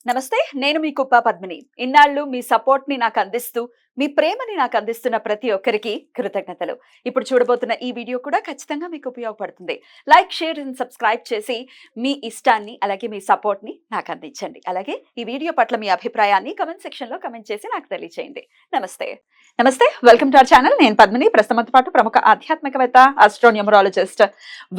నమస్తే. నేను మీ కుప్ప పద్మిని. ఇన్నాళ్ళు మీ సపోర్ట్‌ని నాకందిస్తూ, మీ ప్రేమని నాకందిస్తున్న ప్రతి ఒక్కరికి కృతజ్ఞతలు. ఇప్పుడు చూడబోతున్న ఈ వీడియో కూడా ఖచ్చితంగా మీకు ఉపయోగపడుతుంది. లైక్, షేర్ అండ్ సబ్స్క్రైబ్ చేసి మీ ఇష్టాన్ని, అలాగే మీ సపోర్ట్‌ని నాకందించండి. అలాగే ఈ వీడియో పట్ల మీ అభిప్రాయాన్ని కామెంట్ సెక్షన్‌లో కామెంట్ చేసి నాకు తెలియజేయండి. నమస్తే. నమస్తే. Welcome to our channel. నేను పద్మిని. ప్రస్తుతంతో పాటు ప్రముఖ ఆధ్యాత్మికవేత్త, ఆస్ట్రోన్యూమరాలజిస్ట్,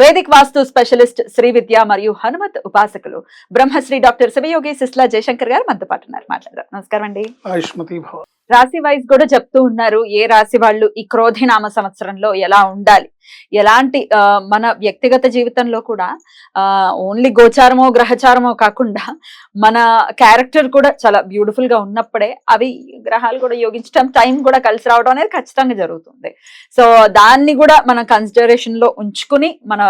వేదిక్ వాస్తు స్పెషలిస్ట్, శ్రీ విద్య మరియు హనుమత్ ఉపాసకులు, బ్రహ్మశ్రీ డాక్టర్ శివయోగి సిస్లా జయశంకర్ గారు మనతో పాటు ఉన్నారు. మాట్లాడదాం. నమస్కారం అండి. రాశి వైజ్ కూడా చెప్తూ ఉన్నారు ఏ రాశి వాళ్ళు ఈ క్రోధినామ సంవత్సరంలో ఎలా ఉండాలి, ఎలాంటి మన వ్యక్తిగత జీవితంలో కూడా ఓన్లీ గోచారమో గ్రహచారమో కాకుండా మన క్యారెక్టర్ కూడా చాలా బ్యూటిఫుల్ గా ఉన్నప్పుడే అవి గ్రహాలు కూడా యోగించడం, టైం కూడా కలిసి రావడం అనేది ఖచ్చితంగా జరుగుతుంది. సో దాన్ని కూడా మన కన్సిడరేషన్ లో ఉంచుకుని మన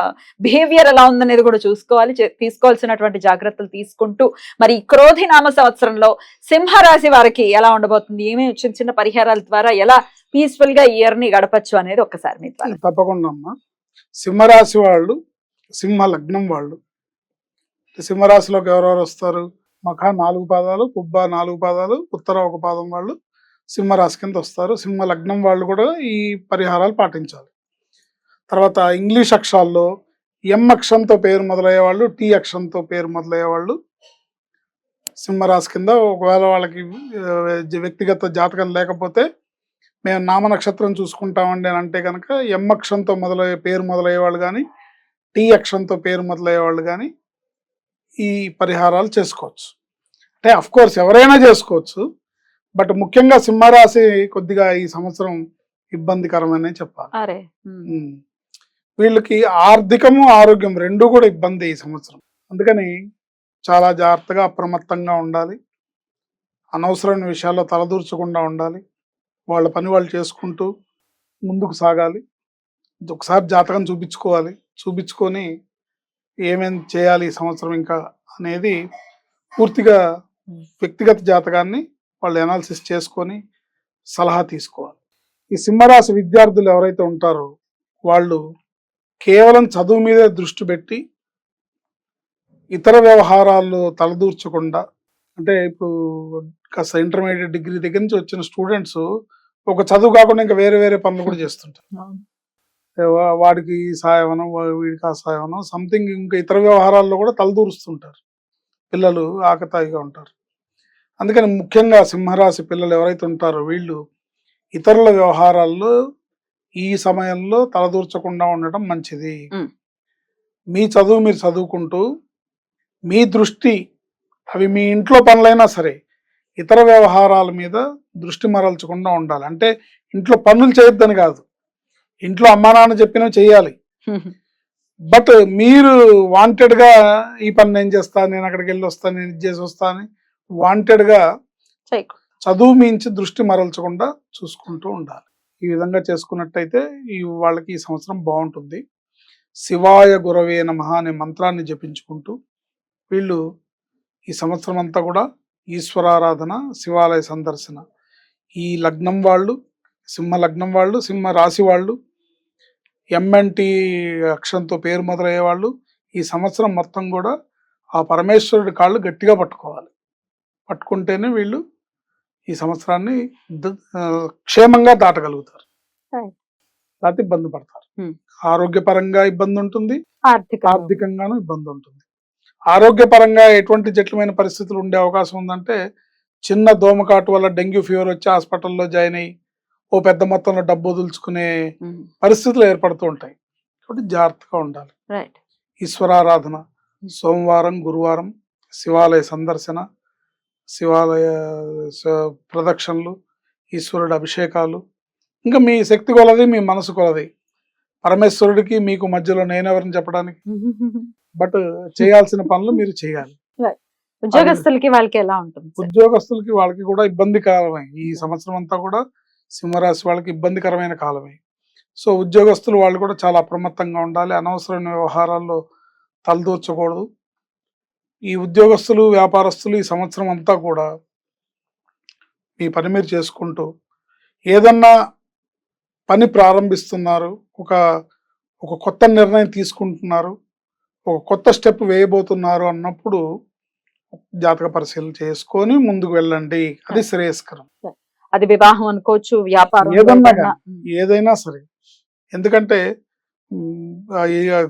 బిహేవియర్ ఎలా ఉందనేది కూడా చూసుకోవాలి. తీసుకోవాల్సినటువంటి జాగ్రత్తలు తీసుకుంటూ మరి ఈ క్రోధినామ సంవత్సరంలో సింహరాశి వారికి ఎలా ఉండబోతుంది, ఏమేమి చిన్న చిన్న పరిహారాల ద్వారా ఎలా పీస్ఫుల్ గా ఇయర్ ని గడపచ్చు అనేది ఒక్కసారి మీ ద్వారా. తప్పకుండా అమ్మా. సింహరాశి వాళ్ళు, సింహ లగ్నం వాళ్ళు, సింహరాశిలోకి ఎవరెవరు వస్తారు? మఖ 4 పాదాలు, పుబ్బ 4 పాదాలు, ఉత్తర 1 పాదం వాళ్ళు సింహరాశి కింద వస్తారు. సింహ లగ్నం వాళ్ళు కూడా ఈ పరిహారాలు పాటించాలి. తర్వాత ఇంగ్లీష్ అక్షరాల్లో ఎం అక్షరంతో పేరు మొదలయ్యే వాళ్ళు, టీ అక్షరంతో పేరు మొదలయ్యే వాళ్ళు సింహరాశి కింద. ఒకవేళ వాళ్ళకి వ్యక్తిగత జాతకం లేకపోతే మేము నామ నక్షత్రం చూసుకుంటామండి అని అంటే కనుక ఎం అక్షరంతో పేరు మొదలయ్యే వాళ్ళు కానీ, టీ అక్షరంతో పేరు మొదలయ్యే వాళ్ళు కానీ ఈ పరిహారాలు చేసుకోవచ్చు. అంటే అఫ్ కోర్స్ ఎవరైనా చేసుకోవచ్చు, బట్ ముఖ్యంగా సింహరాశి కొద్దిగా ఈ సంవత్సరం ఇబ్బందికరమనే చెప్పాలి. వీళ్ళకి ఆర్థికము, ఆరోగ్యం రెండూ కూడా ఇబ్బంది ఈ సంవత్సరం. అందుకని చాలా జాగ్రత్తగా, అప్రమత్తంగా ఉండాలి. అనవసరమైన విషయాల్లో తలదూర్చకుండా ఉండాలి. వాళ్ళ పని వాళ్ళు చేసుకుంటూ ముందుకు సాగాలి. ఒకసారి జాతకం చూపించుకోవాలి. చూపించుకొని ఏమేమి చేయాలి ఈ సంవత్సరం ఇంకా అనేది పూర్తిగా వ్యక్తిగత జాతకాన్ని వాళ్ళు అనాలిసిస్ చేసుకొని సలహా తీసుకోవాలి. ఈ సింహరాశి విద్యార్థులు ఎవరైతే ఉంటారో వాళ్ళు కేవలం చదువు మీదే దృష్టి పెట్టి ఇతర వ్యవహారాల్లో తలదూర్చకుండా, అంటే ఇప్పుడు కాస్త ఇంటర్మీడియట్ డిగ్రీ దగ్గర నుంచి వచ్చిన స్టూడెంట్స్ ఒక చదువు కాకుండా ఇంకా వేరే వేరే పనులు కూడా చేస్తుంటారు. వాడికి సాయమనో, వీడికి ఆ సాయమనో, సంథింగ్ ఇంకా ఇతర వ్యవహారాల్లో కూడా తలదూరుస్తుంటారు. పిల్లలు ఆకతాయిగా ఉంటారు. అందుకని ముఖ్యంగా సింహరాశి పిల్లలు ఎవరైతే ఉంటారో వీళ్ళు ఇతరుల వ్యవహారాల్లో ఈ సమయంలో తలదూర్చకుండా ఉండటం మంచిది. మీ చదువు మీరు చదువుకుంటూ మీ దృష్టి, అవి మీ ఇంట్లో పనులైనా సరే, ఇతర వ్యవహారాల మీద దృష్టి మరల్చకుండా ఉండాలి. అంటే ఇంట్లో పనులు చేయొద్దని కాదు, ఇంట్లో అమ్మా నాన్న చెప్పినవి చేయాలి. బట్ మీరు వాంటెడ్గా ఈ పని నేను చేస్తాను, నేను అక్కడికి వెళ్ళి వస్తాను, నేను ఇది చేసి వస్తాను, వాంటెడ్గా చదువు మించి దృష్టి మరల్చకుండా చూసుకుంటూ ఉండాలి. ఈ విధంగా చేసుకున్నట్టయితే వాళ్ళకి ఈ సంవత్సరం బాగుంటుంది. శివాయ గురవే నమః అనే మంత్రాన్ని జపించుకుంటూ వీళ్ళు ఈ సంవత్సరం అంతా కూడా ఈశ్వరారాధన, శివాలయ సందర్శన, ఈ లగ్నం వాళ్ళు, సింహ లగ్నం వాళ్ళు, సింహ రాశి వాళ్ళు, ఎంఎన్టీ అక్షరంతో పేరు మొదలయ్యే వాళ్ళు ఈ సంవత్సరం మొత్తం కూడా ఆ పరమేశ్వరుడి కాళ్ళు గట్టిగా పట్టుకోవాలి. పట్టుకుంటేనే వీళ్ళు ఈ సంవత్సరాన్ని క్షేమంగా దాటగలుగుతారు. లేకపోతే ఇబ్బంది పడతారు. ఆరోగ్యపరంగా ఇబ్బంది ఉంటుంది, ఆర్థికంగాను ఇబ్బంది ఉంటుంది. ఆరోగ్యపరంగా ఎటువంటి జటిలమైన పరిస్థితులు ఉండే అవకాశం ఉందంటే, చిన్న దోమకాటు వల్ల డెంగ్యూ ఫీవర్ వచ్చి హాస్పిటల్లో జాయిన్ అయ్యి ఓ పెద్ద మొత్తంలో డబ్బు వదులుచుకునే పరిస్థితులు ఏర్పడుతూ ఉంటాయి. కాబట్టి జాగ్రత్తగా ఉండాలి. ఈశ్వరారాధన, సోమవారం, గురువారం శివాలయ సందర్శన, శివాలయ ప్రదక్షిణలు, ఈశ్వరుడి అభిషేకాలు, ఇంకా మీ శక్తి కొలది, మీ మనసు కొలది. పరమేశ్వరుడికి మీకు మధ్యలో నేనెవరిని చెప్పడానికి, బట్ చేయాల్సిన పనులు మీరు చేయాలి. ఉద్యోగస్తులకి వాళ్ళకి ఎలా ఉంటుంది? ఉద్యోగస్తులకి వాళ్ళకి కూడా ఇబ్బందికరమే. ఈ సంవత్సరం అంతా కూడా సింహరాశి వాళ్ళకి ఇబ్బందికరమైన కాలమే. సో ఉద్యోగస్తులు వాళ్ళు కూడా చాలా అప్రమత్తంగా ఉండాలి. అనవసరమైన వ్యవహారాల్లో తలదూర్చకూడదు. ఈ ఉద్యోగస్తులు, వ్యాపారస్తులు ఈ సంవత్సరం అంతా కూడా మీ పని మీరు చేసుకుంటూ ఏదన్నా పని ప్రారంభిస్తున్నారు, ఒక కొత్త నిర్ణయం తీసుకుంటున్నారు, ఒక కొత్త స్టెప్ వేయబోతున్నారు అన్నప్పుడు జాతక పరిశీలన చేసుకొని ముందుకు వెళ్ళండి, అది శ్రేయస్కరం. అది వివాహం అనుకోవచ్చు, వ్యాపారం, ఏదన్నా ఏదైనా. ఏదైనా సరే. ఎందుకంటే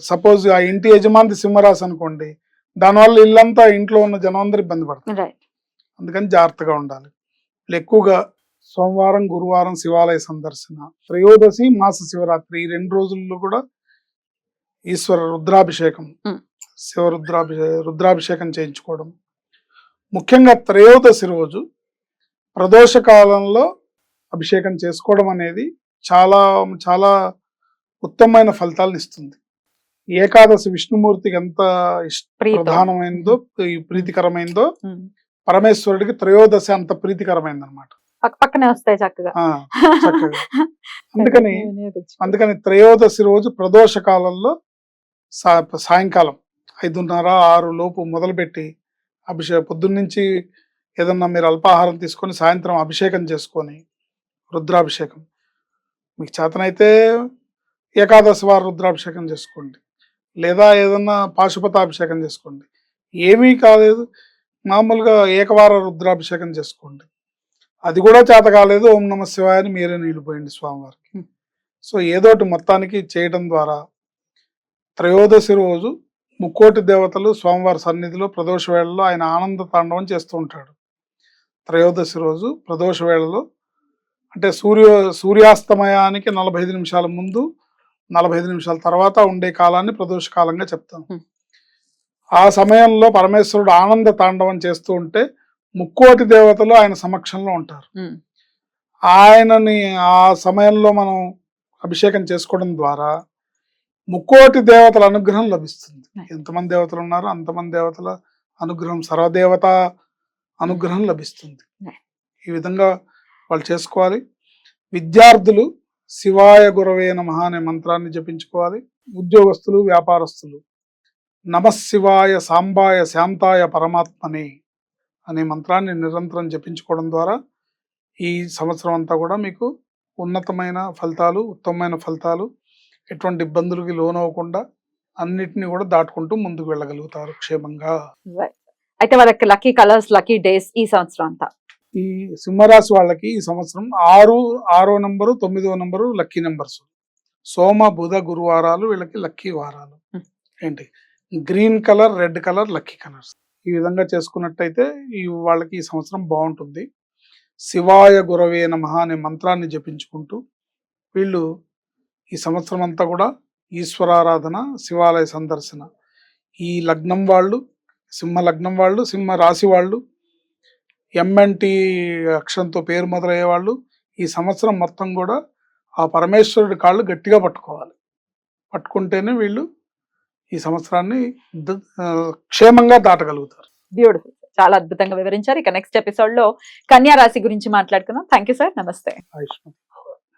సపోజ్ ఆ ఇంటి యజమాని సింహరాశి అనుకోండి, దానివల్ల ఇల్లంతా ఇంట్లో ఉన్న జనం అందరూ ఇబ్బంది పడతారు. రైట్. అందుకని జాగ్రత్తగా ఉండాలి. ఎక్కువగా సోమవారం, గురువారం శివాలయ సందర్శన, త్రయోదశి, మాస శివరాత్రి ఈ 2 రోజుల్లో కూడా ఈశ్వర రుద్రాభిషేకం, ఉమ్. రుద్రాభిషేకం చేయించుకోవడం. ముఖ్యంగా త్రయోదశి రోజు ప్రదోష కాలంలో అభిషేకం చేసుకోవడం అనేది చాలా చాలా ఉత్తమమైన ఫలితాలను ఇస్తుంది. ఏకాదశి విష్ణుమూర్తికి ఎంత ప్రీతం. ప్రధానమైందో, ప్రీతికరమైందో, ఉమ్. పరమేశ్వరుడికి త్రయోదశి అంత ప్రీతికరమైంది అనమాట. పక్కనే వస్తాయి చక్కగా. చక్కగా. అందుకని త్రయోదశి రోజు ప్రదోష కాలంలో సాయంకాలం 5:30, 6 లోపు మొదలుపెట్టి పొద్దున్నుంచి ఏదన్నా మీరు అల్పాహారం తీసుకొని సాయంత్రం అభిషేకం చేసుకొని, రుద్రాభిషేకం మీకు చేతనైతే ఏకాదశి వారం రుద్రాభిషేకం చేసుకోండి, లేదా ఏదన్నా పాశుపతాభిషేకం చేసుకోండి. ఏమీ కాలేదు, మామూలుగా ఏకవార రుద్రాభిషేకం చేసుకోండి. అది కూడా చేత కాలేదు, ఓం నమ శివాయ అని మీరే నీళ్ళు పోయండి స్వామివారికి. సో ఏదోటి మొత్తానికి చేయడం ద్వారా త్రయోదశి రోజు ముక్కోటి దేవతలు స్వామివారి సన్నిధిలో ప్రదోష వేళలో ఆయన ఆనంద తాండవం చేస్తూ ఉంటాడు. త్రయోదశి రోజు ప్రదోష వేళలో అంటే సూర్యాస్తమయానికి 45 నిమిషాల ముందు, 45 నిమిషాల తర్వాత ఉండే కాలాన్ని ప్రదోష కాలంగా చెప్తాం. ఆ సమయంలో పరమేశ్వరుడు ఆనంద తాండవం చేస్తూ ఉంటే ముక్కోటి దేవతలు ఆయన సమక్షంలో ఉంటారు. ఆయనని ఆ సమయంలో మనం అభిషేకం చేసుకోవడం ద్వారా ముక్కోటి దేవతల అనుగ్రహం లభిస్తుంది. ఎంతమంది దేవతలు ఉన్నారో అంతమంది దేవతల అనుగ్రహం, సర్వదేవత అనుగ్రహం లభిస్తుంది. ఈ విధంగా వాళ్ళు చేసుకోవాలి. విద్యార్థులు శివాయ గురవే నమః అనే మంత్రాన్ని జపించుకోవాలి. ఉద్యోగస్తులు, వ్యాపారస్తులు నమఃశివాయ సాంబాయ శాంతాయ పరమాత్మనే అనే మంత్రాన్ని నిరంతరం జపించుకోవడం ద్వారా ఈ సంవత్సరం అంతా కూడా మీకు ఉన్నతమైన ఫలితాలు, ఉత్తమమైన ఫలితాలు, ఎటువంటి ఇబ్బందులకి లోనవ్వకుండా అన్నిటిని కూడా దాటుకుంటూ ముందుకు వెళ్ళగలుగుతారు క్షేమంగా. అయితే వాళ్ళకి లక్కీ కలర్స్, లక్కీ డేస్ ఈ సంవత్సరం అంతా. ఈ సింహరాశి వాళ్ళకి ఈ సంవత్సరం 6వ నంబరు, 9వ నంబరు లక్కీ నెంబర్స్. సోమ, బుధ, గురువారాలు వీళ్ళకి లక్కీ వారాలు. ఏంటి green colour, red colour lucky colours. ఈ విధంగా చేసుకున్నట్టయితే వాళ్ళకి ఈ సంవత్సరం బాగుంటుంది. శివాయ గురవే నమః అనే మంత్రాన్ని జపించుకుంటూ వీళ్ళు ఈ సంవత్సరం అంతా కూడా ఈశ్వరారాధన, శివాలయ సందర్శన. ఈ లగ్నం వాళ్ళు, సింహ లగ్నం వాళ్ళు, సింహ రాశి వాళ్ళు, ఎంఎన్టి అక్షరంతో పేరు మొదలయ్యే వాళ్ళు ఈ సంవత్సరం మొత్తం కూడా ఆ పరమేశ్వరుడి కాళ్ళు గట్టిగా పట్టుకోవాలి. పట్టుకుంటేనే వీళ్ళు ఈ సంవత్సరాన్ని క్షేమంగా దాటగలుగుతారు. బ్యూటిఫుల్. చాలా అద్భుతంగా వివరించారు. ఇక నెక్స్ట్ ఎపిసోడ్ లో కన్యా రాశి గురించి మాట్లాడుకుందాం. Thank you sir. నమస్తే. ఆయుష్మాన్.